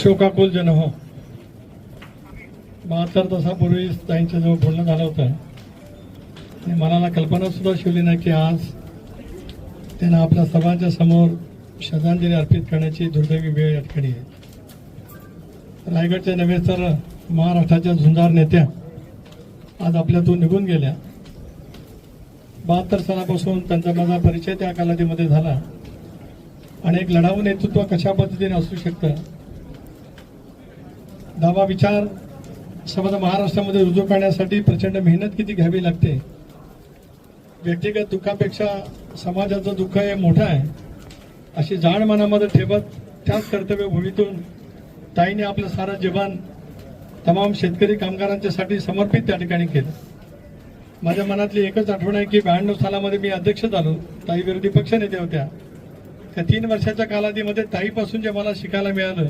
शोकाकुल जन हो. 72 तासापूर्वी ताईंच्याजवळ बोलणं झालं होतं आणि मनाला कल्पना सुद्धा शिवली नाही की आज त्यांना आपल्या सर्वांच्या समोर श्रद्धांजली अर्पित करण्याची दुर्दैवी वेळ या ठिकाणी आहे. रायगडच्या नव्हे तर महाराष्ट्राच्या झुंजार नेत्या आज आपल्यातून निघून गेल्या. 72 सालापासून त्यांचा माझा परिचय त्या कालावधीमध्ये झाला आणि एक लढाऊ नेतृत्व कशा पद्धतीने असू शकतं, दावा विचार समजा महाराष्ट्रामध्ये रुजू करण्यासाठी प्रचंड मेहनत किती घ्यावी लागते. व्यक्तिगत दुःखापेक्षा समाजाचं दुःख हे मोठं आहे अशी जाण मनामध्ये ठेवत त्याच कर्तव्यभूमीतून ताईने आपलं सारं जीवन तमाम शेतकरी कामगारांच्यासाठी समर्पित त्या ठिकाणी केलं. माझ्या मनातली एकच आठवण आहे की 92 सालामध्ये मी अध्यक्ष झालो. ताई विरोधी पक्षनेते होत्या. त्या 3 वर्षाच्या कालावधीमध्ये ताईपासून जे मला शिकायला मिळालं